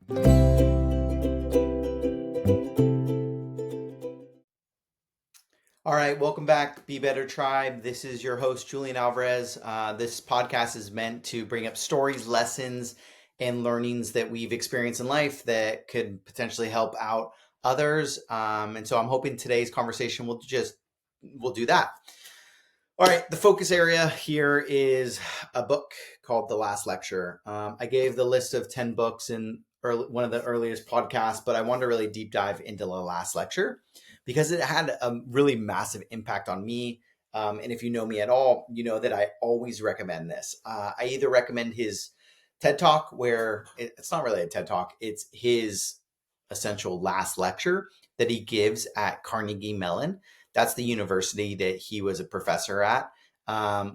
All right, welcome back, Be Better Tribe. This is your host, Julian Alvarez. This podcast is meant to bring up stories, lessons, and learnings that we've experienced in life that could potentially help out others. And so I'm hoping today's conversation will do that. All right, the focus area here is a book called The Last Lecture. I gave the list of 10 books in one of the earliest podcasts, but I wanted to really deep dive into The Last Lecture because it had a really massive impact on me. And if you know me at all, you know that I always recommend this. I either recommend his TED Talk, where it's not really a TED Talk, it's his essential last lecture that he gives at Carnegie Mellon. That's the university that he was a professor at,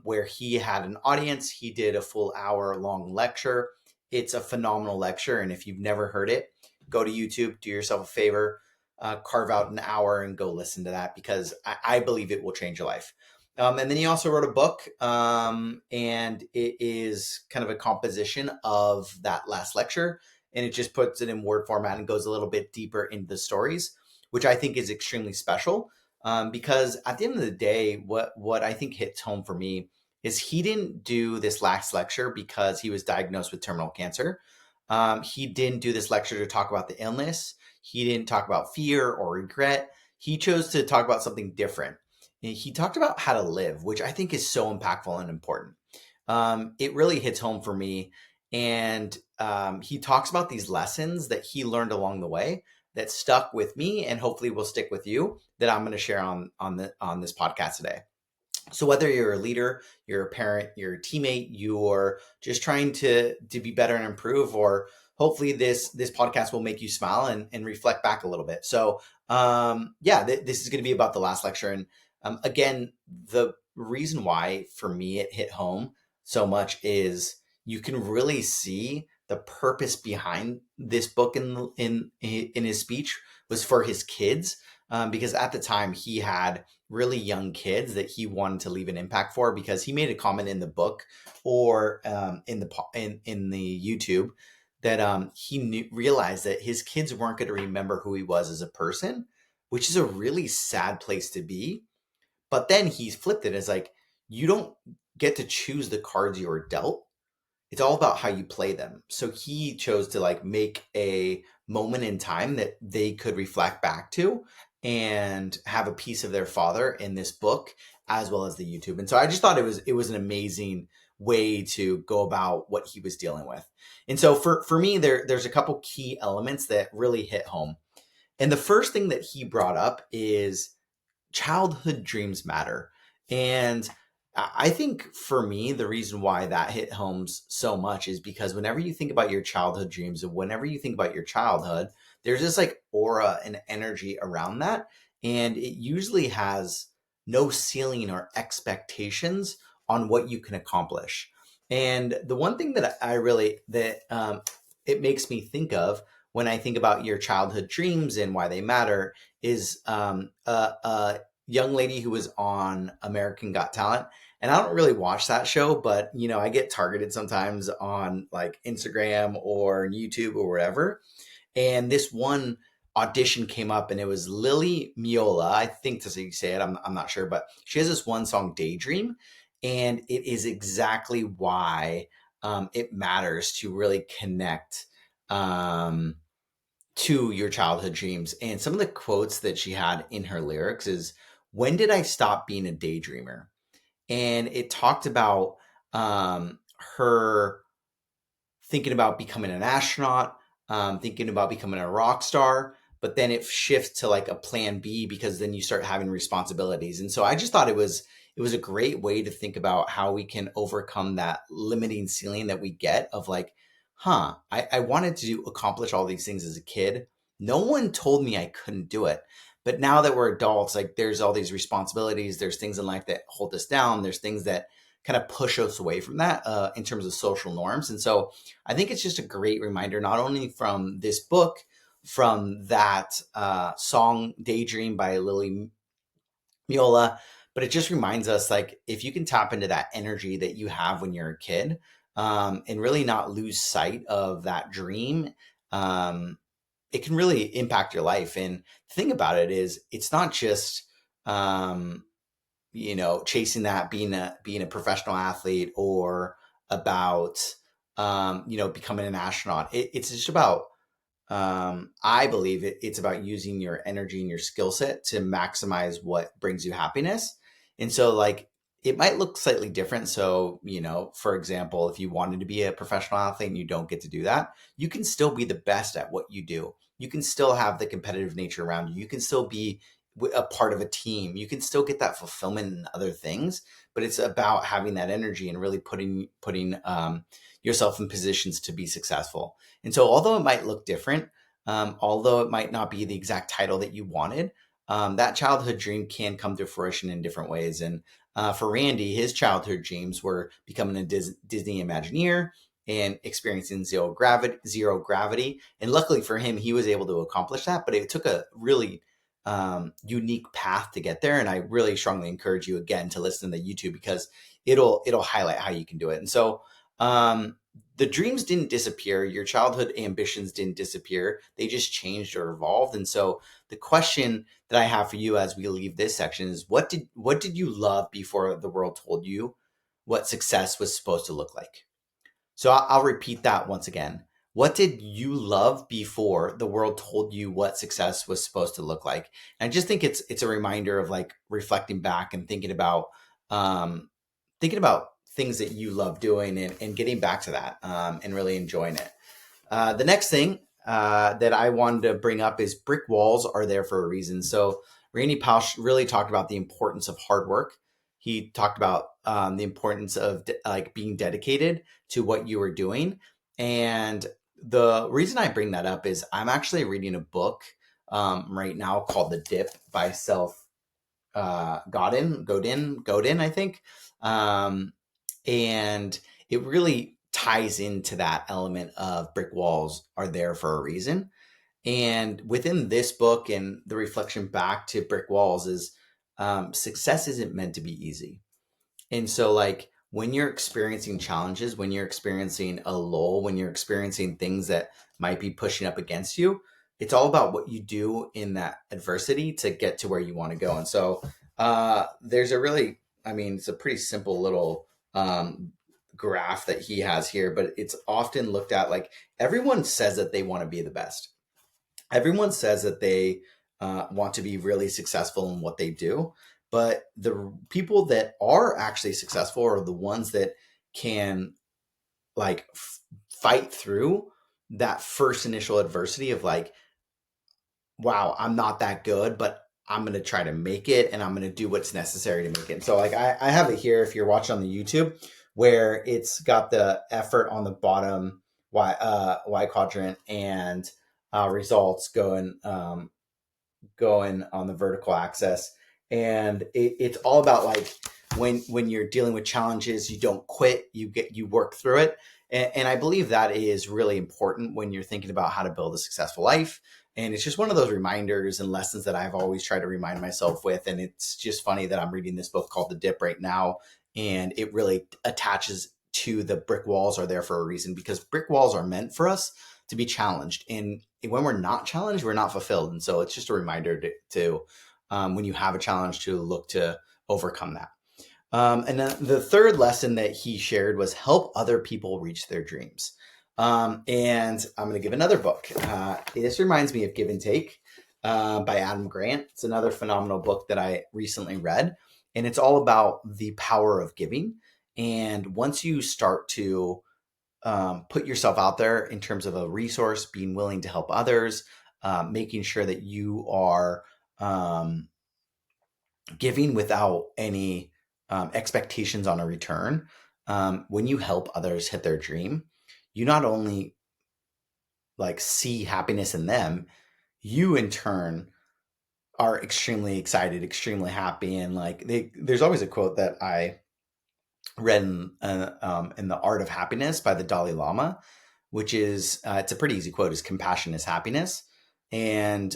where he had an audience. He did a full hour long lecture. It's a phenomenal lecture. And if you've never heard it, go to YouTube, do yourself a favor, carve out an hour and go listen to that, because I believe it will change your life. And then he also wrote a book, and it is kind of a composition of that last lecture. And it just puts it in word format and goes a little bit deeper into the stories, which I think is extremely special. Because at the end of the day, what I think hits home for me is he didn't do this last lecture because he was diagnosed with terminal cancer. He didn't do this lecture to talk about the illness. He didn't talk about fear or regret. He chose to talk about something different. He talked about how to live, which I think is so impactful and important. It really hits home for me. And he talks about these lessons that he learned along the way that stuck with me and hopefully will stick with you, that I'm going to share on this podcast today. So whether you're a leader, you're a parent, you're a teammate, you're just trying to be better and improve, or hopefully this podcast will make you smile and reflect back a little bit. So this is going to be about the last lecture. And again, the reason why for me it hit home so much is you can really see the purpose behind this book in his speech was for his kids, because at the time he had really young kids that he wanted to leave an impact for, because he made a comment in the book or in the YouTube that he realized that his kids weren't going to remember who he was as a person, which is a really sad place to be. But then he's flipped it as like, you don't get to choose the cards you are dealt. It's all about how you play them. So he chose to like make a moment in time that they could reflect back to and have a piece of their father in this book, as well as the YouTube. And so I just thought it was an amazing way to go about what he was dealing with. And so for me, there's a couple key elements that really hit home. And the first thing that he brought up is childhood dreams matter. And I think for me, the reason why that hit home so much is because whenever you think about your childhood dreams and whenever you think about your childhood, there's this like aura and energy around that. And it usually has no ceiling or expectations on what you can accomplish. And the one thing that it makes me think of when I think about your childhood dreams and why they matter is a young lady who was on American Got Talent. And I don't really watch that show, but I get targeted sometimes on like Instagram or YouTube or whatever. And this one audition came up, and it was Lily Meola. I think that's how you say it. I'm not sure, but she has this one song, Daydream. And it is exactly why it matters to really connect to your childhood dreams. And some of the quotes that she had in her lyrics is, "When did I stop being a daydreamer?" And it talked about her thinking about becoming an astronaut, thinking about becoming a rock star, but then it shifts to like a plan B, because then you start having responsibilities. And so I just thought it was a great way to think about how we can overcome that limiting ceiling that we get of like, I wanted to accomplish all these things as a kid. No one told me I couldn't do it. But now that we're adults, like there's all these responsibilities, there's things in life that hold us down, there's things that kind of push us away from that in terms of social norms. And so I think it's just a great reminder, not only from this book, from that song Daydream by Lily Meola, but it just reminds us, like, if you can tap into that energy that you have when you're a kid, and really not lose sight of that dream, it can really impact your life. And the thing about it is, it's not just chasing that, being a professional athlete, or about becoming an astronaut. It's just about I believe it's about using your energy and your skill set to maximize what brings you happiness. And so, like, it might look slightly different. So, for example, if you wanted to be a professional athlete and you don't get to do that, you can still be the best at what you do. You can still have the competitive nature around you. You can still be a part of a team. You can still get that fulfillment in other things, but it's about having that energy and really putting yourself in positions to be successful. And so, although it might look different, although it might not be the exact title that you wanted, that childhood dream can come to fruition in different ways. And for Randy, his childhood dreams were becoming a Disney Imagineer and experiencing zero gravity. And luckily for him, he was able to accomplish that. But it took a really unique path to get there. And I really strongly encourage you again to listen to YouTube, because it'll highlight how you can do it. And so, the dreams didn't disappear. Your childhood ambitions didn't disappear. They just changed or evolved. And so the question that I have for you as we leave this section is, what did you love before the world told you what success was supposed to look like? So I'll repeat that once again. What did you love before the world told you what success was supposed to look like? And I just think it's a reminder of, like, reflecting back and thinking about things that you love doing, and getting back to that, and really enjoying it. The next thing that I wanted to bring up is brick walls are there for a reason. So Randy Pausch really talked about the importance of hard work. He talked about the importance of like being dedicated to what you were doing. And the reason I bring that up is I'm actually reading a book right now called The Dip by Godin, I think. And it really ties into that element of brick walls are there for a reason. And within this book, and the reflection back to brick walls is, success isn't meant to be easy. And so, like, when you're experiencing challenges, when you're experiencing a lull, when you're experiencing things that might be pushing up against you, it's all about what you do in that adversity to get to where you want to go. And so, there's it's a pretty simple little graph that he has here, but it's often looked at like, everyone says that they want to be the best. Everyone says that they want to be really successful in what they do, but the people that are actually successful are the ones that can, like, fight through that first initial adversity of, like, wow, I'm not that good, but I'm going to try to make it, and I'm going to do what's necessary to make it. And so, like, I have it here, if you're watching on the YouTube, where it's got the effort on the bottom Y quadrant, and results going on the vertical axis. And it's all about, like, when you're dealing with challenges, you don't quit, you work through it. And I believe that is really important when you're thinking about how to build a successful life. And it's just one of those reminders and lessons that I've always tried to remind myself with. And it's just funny that I'm reading this book called The Dip right now, and it really attaches to the brick walls are there for a reason, because brick walls are meant for us to be challenged. And when we're not challenged, we're not fulfilled. And so it's just a reminder to when you have a challenge, to look to overcome that. And then the third lesson that he shared was help other people reach their dreams. And I'm going to give another book. This reminds me of Give and Take by Adam Grant. It's another phenomenal book that I recently read, and it's all about the power of giving. And once you start to put yourself out there in terms of a resource, being willing to help others, making sure that you are giving without any expectations on a return. When you help others hit their dream, you not only, like, see happiness in them, you in turn are extremely excited, extremely happy. And, like, there's always a quote that I read in The Art of Happiness by the Dalai Lama, which is, it's a pretty easy quote, is compassion is happiness. And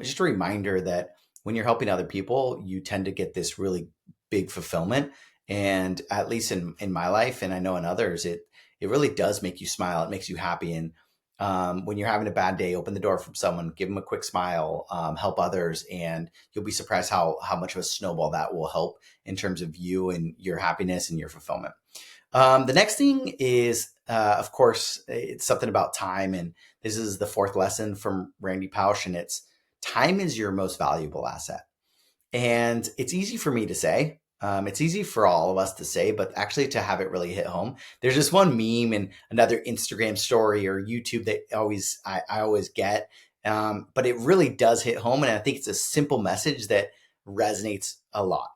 just a reminder that when you're helping other people, you tend to get this really big fulfillment. And at least in my life, and I know in others, it really does make you smile. It makes you happy. And When you're having a bad day, open the door from someone, give them a quick smile, help others, and you'll be surprised how much of a snowball that will help in terms of you and your happiness and your fulfillment. The next thing is, of course, it's something about time. And this is the fourth lesson from Randy Pausch, and it's time is your most valuable asset. And it's easy for me to say. It's easy for all of us to say, but actually to have it really hit home. There's this one meme and another Instagram story or YouTube that I always get, but it really does hit home. And I think it's a simple message that resonates a lot.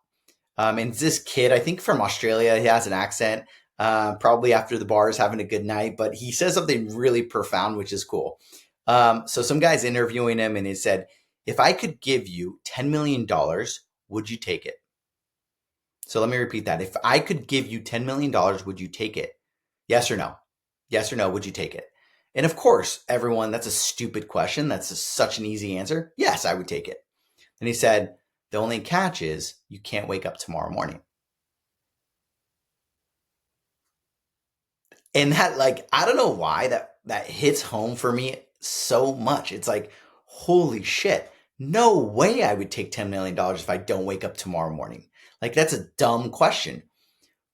And this kid, I think from Australia, he has an accent, probably after the bars, having a good night, but he says something really profound, which is cool. So some guy's interviewing him and he said, if I could give you $10 million, would you take it? So let me repeat that. If I could give you $10 million, would you take it? Yes or no? Yes or no, would you take it? And of course, everyone, that's a stupid question. That's such an easy answer. Yes, I would take it. And he said, the only catch is you can't wake up tomorrow morning. And that, like, I don't know why that hits home for me so much. It's like, holy shit. No way I would take $10 million if I don't wake up tomorrow morning. Like, that's a dumb question.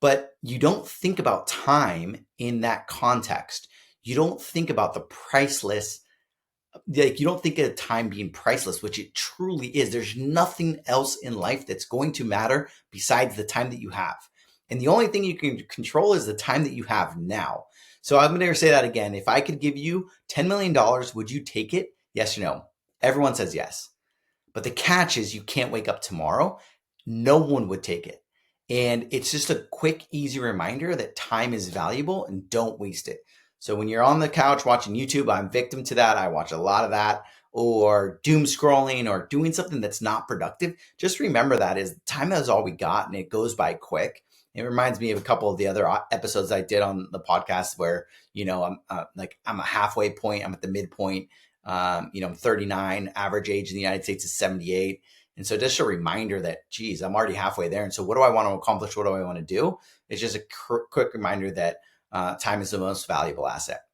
But you don't think about time in that context. You don't think about the priceless, like, you don't think of time being priceless, which it truly is. There's nothing else in life that's going to matter besides the time that you have. And the only thing you can control is the time that you have now. So I'm going to say that again. If I could give you $10 million, would you take it? Yes or no? Everyone says yes. But the catch is you can't wake up tomorrow. No one would take it. And it's just a quick, easy reminder that time is valuable and don't waste it. So when you're on the couch watching YouTube, I'm victim to that. I watch a lot of that, or doom scrolling or doing something that's not productive. Just remember that is time is all we got and it goes by quick. It reminds me of a couple of the other episodes I did on the podcast where, I'm a halfway point. I'm at the midpoint. I'm 39, average age in the United States is 78. And so just a reminder that, geez, I'm already halfway there. And so what do I want to accomplish? What do I want to do? It's just a quick reminder that time is the most valuable asset.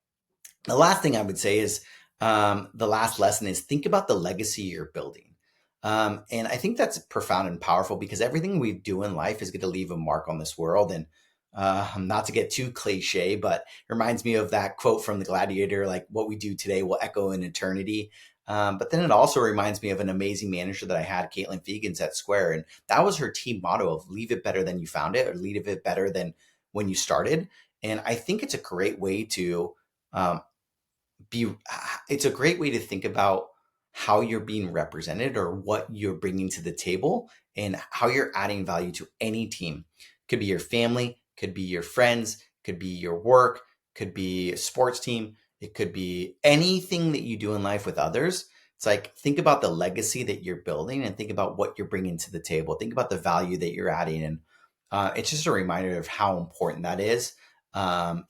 The last thing I would say is the last lesson is think about the legacy you're building. And I think that's profound and powerful because everything we do in life is going to leave a mark on this world. And not to get too cliche, but it reminds me of that quote from the Gladiator, like what we do today will echo in eternity. But then it also reminds me of an amazing manager that I had, Caitlin Fegans at Square. And that was her team motto of leave it better than you found it or leave it better than when you started. And I think it's a great way to um, it's a great way to think about how you're being represented or what you're bringing to the table and how you're adding value to any team. Could be your family, could be your friends, could be your work, could be a sports team. It could be anything that you do in life with others. It's like, think about the legacy that you're building and think about what you're bringing to the table. Think about the value that you're adding. And it's just a reminder of how important that is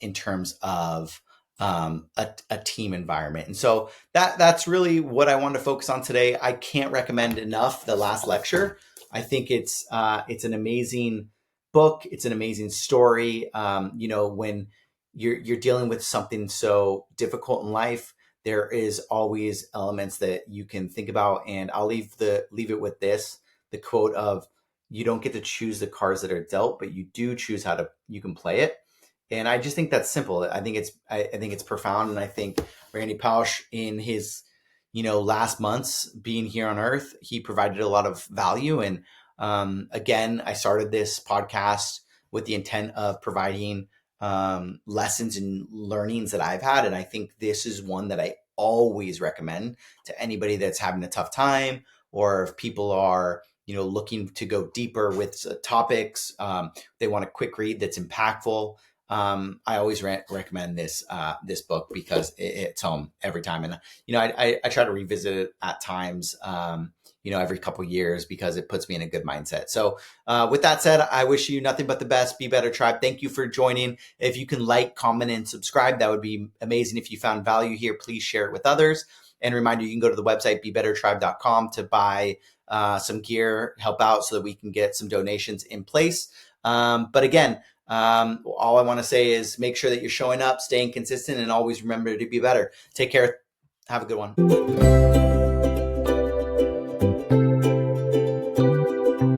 in terms of a team environment. And so that's really what I wanted to focus on today. I can't recommend enough the last lecture. I think it's an amazing book. It's an amazing story. When you're dealing with something so difficult in life, there is always elements that you can think about. And I'll leave it with this, the quote of, you don't get to choose the cards that are dealt, but you do choose how you can play it. And I just think that's simple. I think it's profound. And I think Randy Pausch in his, last months being here on earth, he provided a lot of value. And again, I started this podcast with the intent of providing lessons and learnings that I've had. And I think this is one that I always recommend to anybody that's having a tough time, or if people are, looking to go deeper with topics, they want a quick read that's impactful. I always recommend this book because it hits home every time. And, I try to revisit it at times, every couple of years because it puts me in a good mindset. So with that said, I wish you nothing but the best. Be Better Tribe. Thank you for joining. If you can like, comment, and subscribe, that would be amazing. If you found value here, please share it with others. And reminder, you can go to the website, BeBetterTribe.com, to buy some gear, help out so that we can get some donations in place. But again, All I want to say is make sure that you're showing up, staying consistent, and always remember to be better. Take care. Have a good one.